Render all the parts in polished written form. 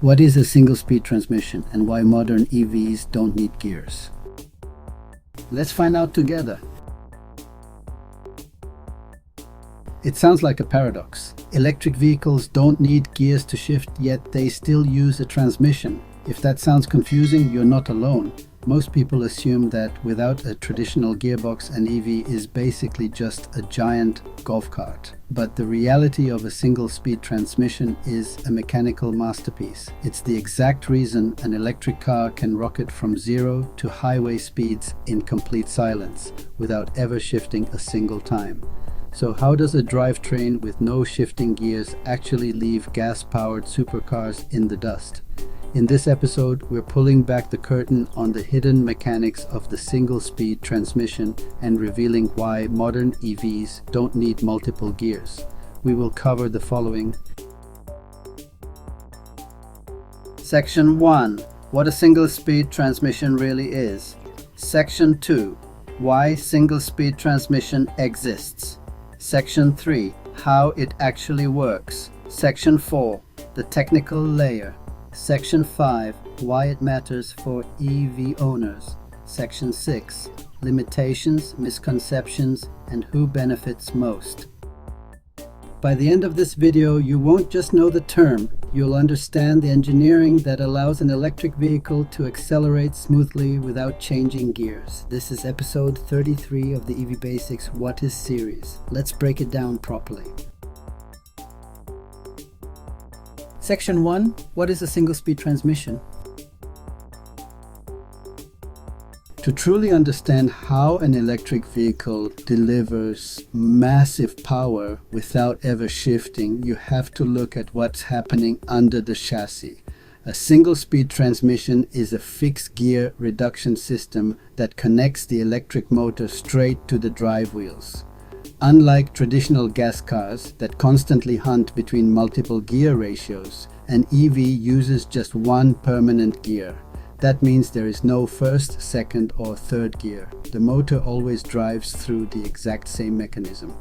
What is a single-speed transmission and why modern EVs don't need gears? Let's find out together. It sounds like a paradox. Electric vehicles don't need gears to shift, yet they still use a transmission. If that sounds confusing, you're not alone. Most people assume that without a traditional gearbox, an EV is basically just a giant golf cart. But the reality of a single-speed transmission is a mechanical masterpiece. It's the exact reason an electric car can rocket from 0 to highway speeds in complete silence, without ever shifting a single time. So how does a drivetrain with no shifting gears actually leave gas-powered supercars in the dust? In this episode, we're pulling back the curtain on the hidden mechanics of the single-speed transmission and revealing why modern EVs don't need multiple gears. We will cover the following. Section 1. What a single-speed transmission really is. Section 2. Why single-speed transmission exists. Section 3. How it actually works. Section 4. The technical layer. Section 5. Why it matters for EV owners. Section 6. Limitations, misconceptions, and who benefits most. By the end of this video, you won't just know the term, you'll understand the engineering that allows an electric vehicle to accelerate smoothly without changing gears. This is episode 33 of the EV Basics What Is series. Let's break it down properly. Section 1. What is a single-speed transmission? To truly understand how an electric vehicle delivers massive power without ever shifting, you have to look at what's happening under the chassis. A single-speed transmission is a fixed gear reduction system that connects the electric motor straight to the drive wheels. Unlike traditional gas cars that constantly hunt between multiple gear ratios, an EV uses just one permanent gear. That means there is no first, second, or third gear. The motor always drives through the exact same mechanism.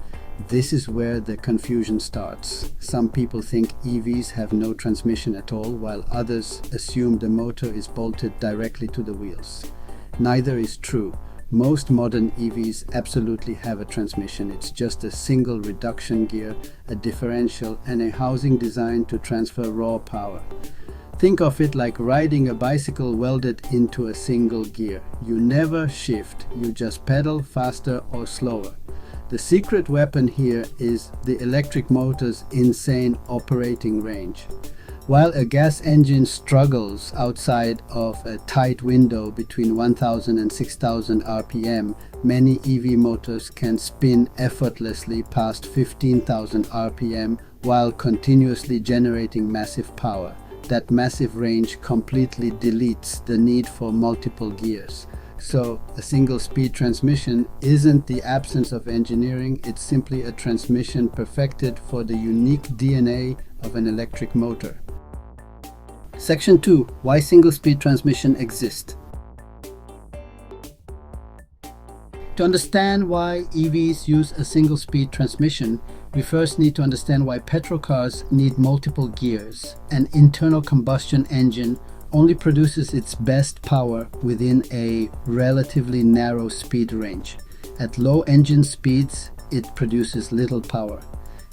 This is where the confusion starts. Some people think EVs have no transmission at all, while others assume the motor is bolted directly to the wheels. Neither is true. Most modern EVs absolutely have a transmission. It's just a single reduction gear, a differential, and a housing designed to transfer raw power. Think of it like riding a bicycle welded into a single gear. You never shift, you just pedal faster or slower. The secret weapon here is the electric motor's insane operating range. While a gas engine struggles outside of a tight window between 1000 and 6000 RPM, many EV motors can spin effortlessly past 15,000 RPM while continuously generating massive power. That massive range completely deletes the need for multiple gears. So a single-speed transmission isn't the absence of engineering, it's simply a transmission perfected for the unique DNA of an electric motor. Section 2. Why single-speed transmission exists. To understand why EVs use a single-speed transmission, we first need to understand why petrol cars need multiple gears. An internal combustion engine only produces its best power within a relatively narrow speed range. At low engine speeds, it produces little power.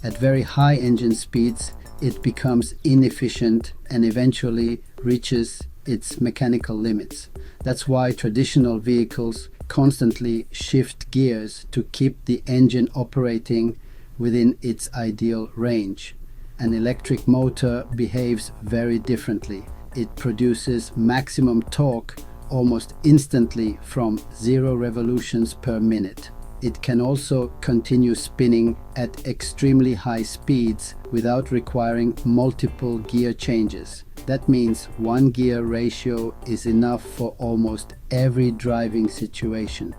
At very high engine speeds, it becomes inefficient and eventually reaches its mechanical limits. That's why traditional vehicles constantly shift gears to keep the engine operating within its ideal range. An electric motor behaves very differently. It produces maximum torque almost instantly from 0 revolutions per minute. It can also continue spinning at extremely high speeds without requiring multiple gear changes. That means one gear ratio is enough for almost every driving situation.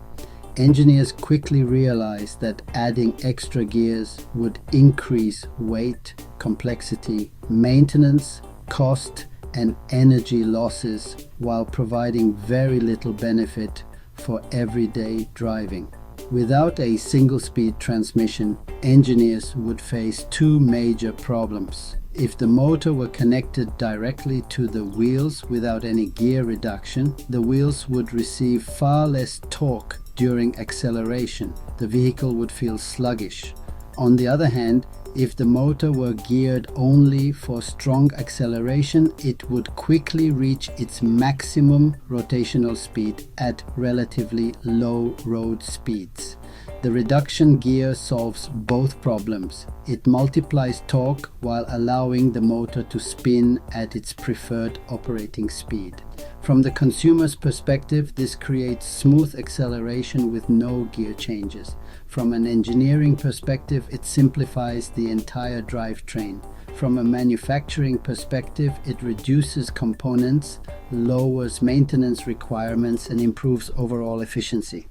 Engineers quickly realized that adding extra gears would increase weight, complexity, maintenance, cost, and energy losses while providing very little benefit for everyday driving. Without a single-speed transmission, engineers would face two major problems. If the motor were connected directly to the wheels without any gear reduction, the wheels would receive far less torque during acceleration. The vehicle would feel sluggish. On the other hand, if the motor were geared only for strong acceleration, it would quickly reach its maximum rotational speed at relatively low road speeds. The reduction gear solves both problems. It multiplies torque while allowing the motor to spin at its preferred operating speed. From the consumer's perspective, this creates smooth acceleration with no gear changes. From an engineering perspective, it simplifies the entire drivetrain. From a manufacturing perspective, it reduces components, lowers maintenance requirements, and improves overall efficiency.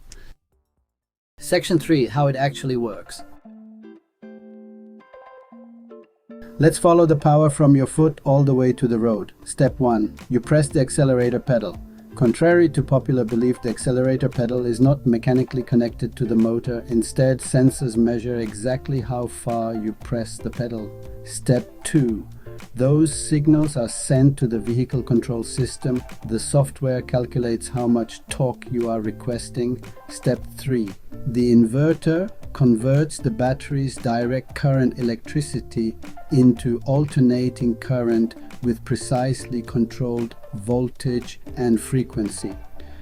Section 3. How it actually works. Let's follow the power from your foot all the way to the road. Step 1. You press the accelerator pedal. Contrary to popular belief, the accelerator pedal is not mechanically connected to the motor. Instead, sensors measure exactly how far you press the pedal. Step 2. Those signals are sent to the vehicle control system. The software calculates how much torque you are requesting. Step 3. The inverter converts the battery's direct current electricity into alternating current with precisely controlled voltage and frequency.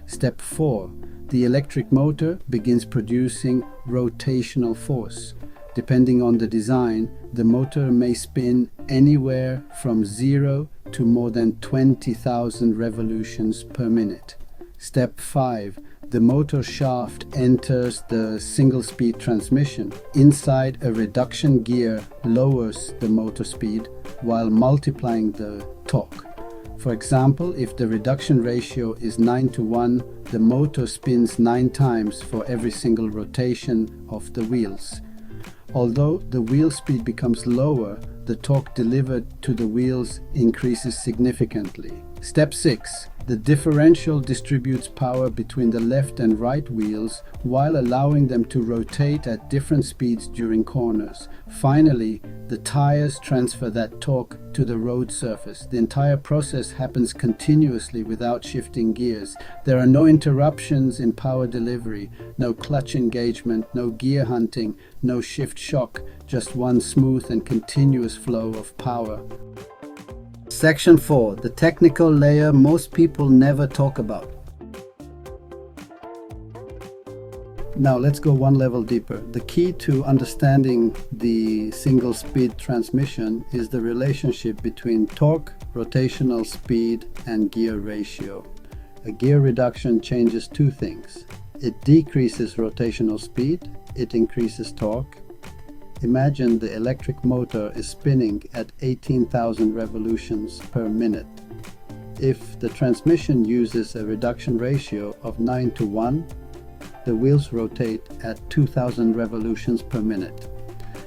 Step 4. The electric motor begins producing rotational force. Depending on the design, the motor may spin anywhere from 0 to more than 20,000 revolutions per minute. Step 5. The motor shaft enters the single-speed transmission. Inside, a reduction gear lowers the motor speed while multiplying the torque. For example, if the reduction ratio is 9:1, the motor spins 9 times for every single rotation of the wheels. Although the wheel speed becomes lower, the torque delivered to the wheels increases significantly. Step 6. The differential distributes power between the left and right wheels while allowing them to rotate at different speeds during corners. Finally, the tires transfer that torque to the road surface. The entire process happens continuously without shifting gears. There are no interruptions in power delivery, no clutch engagement, no gear hunting, no shift shock, just one smooth and continuous flow of power. Section 4. The technical layer most people never talk about. Now let's go one level deeper. The key to understanding the single-speed transmission is the relationship between torque, rotational speed, and gear ratio. A gear reduction changes two things. It decreases rotational speed, it increases torque. Imagine the electric motor is spinning at 18,000 revolutions per minute. If the transmission uses a reduction ratio of 9:1, the wheels rotate at 2,000 revolutions per minute.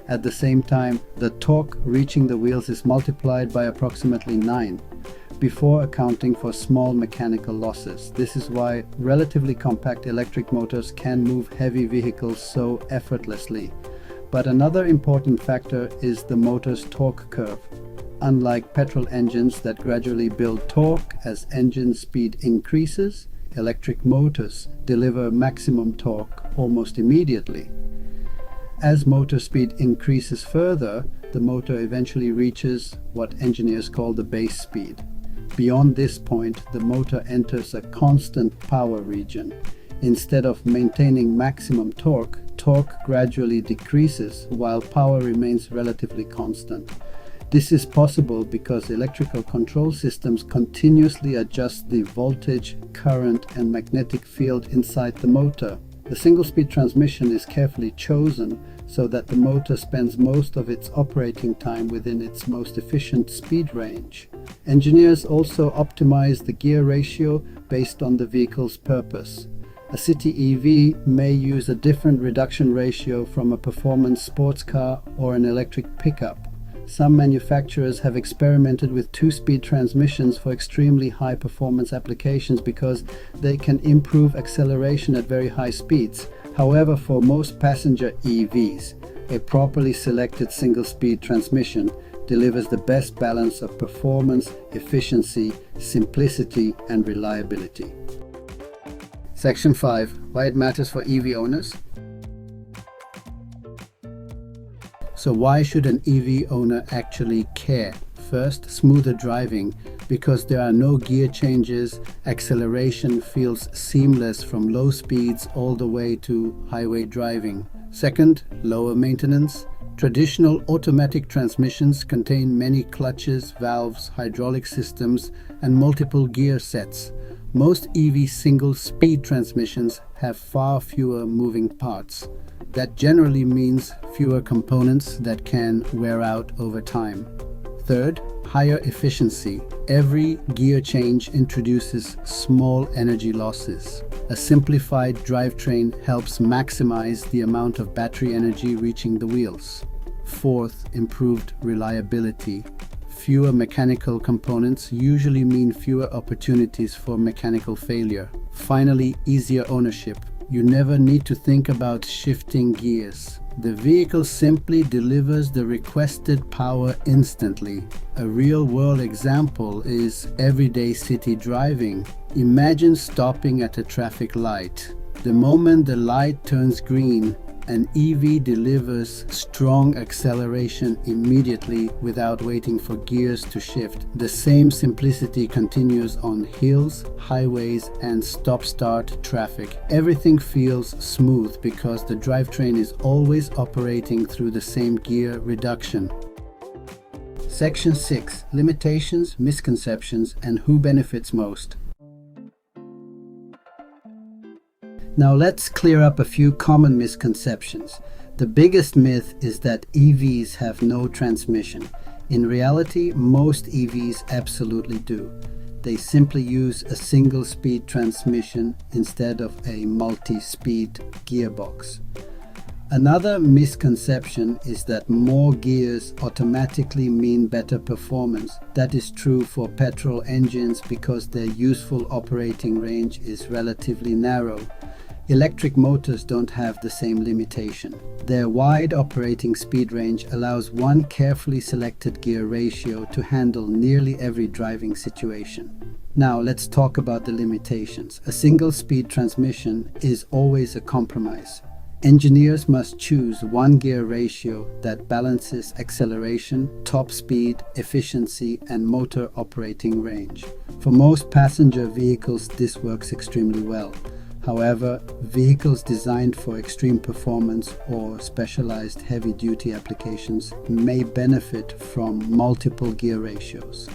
At the same time, the torque reaching the wheels is multiplied by approximately 9, before accounting for small mechanical losses. This is why relatively compact electric motors can move heavy vehicles so effortlessly. But another important factor is the motor's torque curve. Unlike petrol engines that gradually build torque as engine speed increases, electric motors deliver maximum torque almost immediately. As motor speed increases further, the motor eventually reaches what engineers call the base speed. Beyond this point, the motor enters a constant power region. Instead of maintaining maximum torque, torque gradually decreases while power remains relatively constant. This is possible because electrical control systems continuously adjust the voltage, current, and magnetic field inside the motor. The single-speed transmission is carefully chosen so that the motor spends most of its operating time within its most efficient speed range. Engineers also optimize the gear ratio based on the vehicle's purpose. A city EV may use a different reduction ratio from a performance sports car or an electric pickup. Some manufacturers have experimented with 2-speed transmissions for extremely high performance applications because they can improve acceleration at very high speeds. However, for most passenger EVs, a properly selected single-speed transmission delivers the best balance of performance, efficiency, simplicity, and reliability. Section 5. Why it matters for EV owners. So why should an EV owner actually care? First, smoother driving, because there are no gear changes, acceleration feels seamless from low speeds all the way to highway driving. Second, lower maintenance. Traditional automatic transmissions contain many clutches, valves, hydraulic systems, and multiple gear sets. Most EV single-speed transmissions have far fewer moving parts. That generally means fewer components that can wear out over time. Third, higher efficiency. Every gear change introduces small energy losses. A simplified drivetrain helps maximize the amount of battery energy reaching the wheels. Fourth, improved reliability. Fewer mechanical components usually mean fewer opportunities for mechanical failure. Finally, easier ownership. You never need to think about shifting gears. The vehicle simply delivers the requested power instantly. A real-world example is everyday city driving. Imagine stopping at a traffic light. The moment the light turns green, an EV delivers strong acceleration immediately without waiting for gears to shift. The same simplicity continues on hills, highways, and stop-start traffic. Everything feels smooth because the drivetrain is always operating through the same gear reduction. Section 6. Limitations, misconceptions, and who benefits most. Now let's clear up a few common misconceptions. The biggest myth is that EVs have no transmission. In reality, most EVs absolutely do. They simply use a single-speed transmission instead of a multi-speed gearbox. Another misconception is that more gears automatically mean better performance. That is true for petrol engines because their useful operating range is relatively narrow. Electric motors don't have the same limitation. Their wide operating speed range allows one carefully selected gear ratio to handle nearly every driving situation. Now let's talk about the limitations. A single-speed transmission is always a compromise. Engineers must choose one gear ratio that balances acceleration, top speed, efficiency, and motor operating range. For most passenger vehicles, this works extremely well. However, vehicles designed for extreme performance or specialized heavy-duty applications may benefit from multiple gear ratios.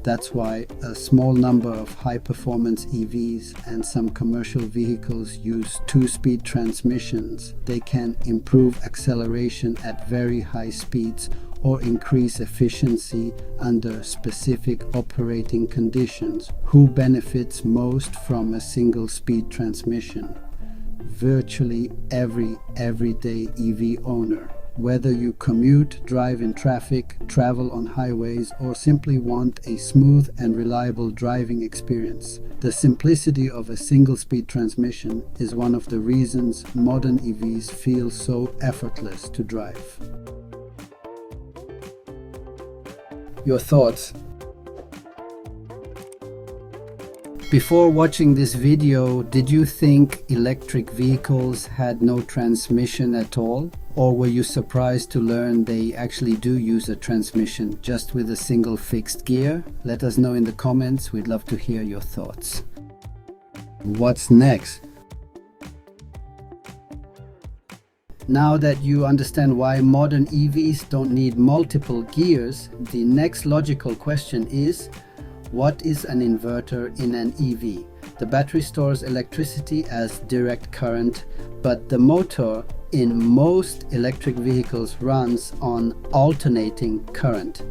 That's why a small number of high-performance EVs and some commercial vehicles use two-speed transmissions. They can improve acceleration at very high speeds or increase efficiency under specific operating conditions. Who benefits most from a single-speed transmission? Virtually every everyday EV owner. Whether you commute, drive in traffic, travel on highways, or simply want a smooth and reliable driving experience, the simplicity of a single-speed transmission is one of the reasons modern EVs feel so effortless to drive. Your thoughts? Before watching this video, did you think electric vehicles had no transmission at all? Or were you surprised to learn they actually do use a transmission just with a single fixed gear? Let us know in the comments. We'd love to hear your thoughts. What's next? Now that you understand why modern EVs don't need multiple gears, the next logical question is, what is an inverter in an EV? The battery stores electricity as direct current, but the motor in most electric vehicles runs on alternating current.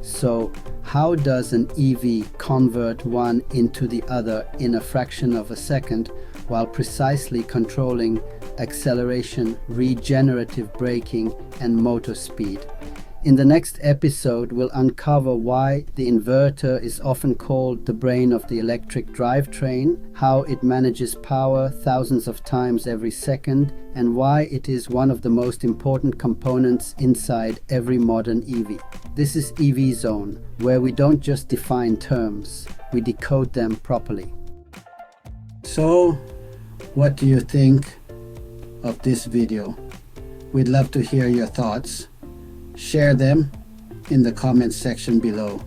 So how does an EV convert one into the other in a fraction of a second while precisely controlling acceleration, regenerative braking, and motor speed? In the next episode, we'll uncover why the inverter is often called the brain of the electric drivetrain, how it manages power thousands of times every second, and why it is one of the most important components inside every modern EV. This is EV Zone, where we don't just define terms, we decode them properly. So, what do you think of this video? We'd love to hear your thoughts. Share them in the comments section below.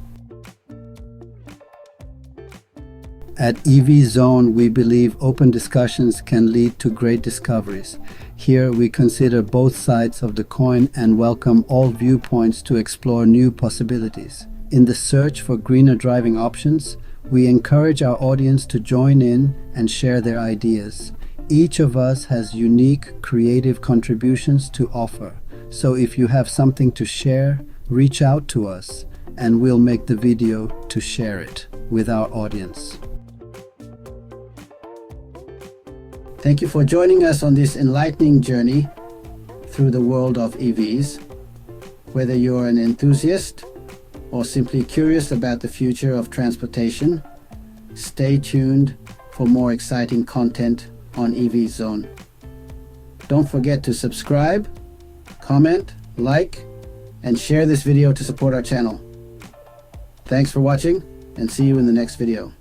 At EV Zone, we believe open discussions can lead to great discoveries. Here we consider both sides of the coin and welcome all viewpoints to explore new possibilities. In the search for greener driving options, we encourage our audience to join in and share their ideas. Each of us has unique, creative contributions to offer. So if you have something to share, reach out to us and we'll make the video to share it with our audience. Thank you for joining us on this enlightening journey through the world of EVs. Whether you're an enthusiast or simply curious about the future of transportation, stay tuned for more exciting content on EV Zone. Don't forget to subscribe, comment, like, and share this video to support our channel. Thanks for watching, and see you in the next video.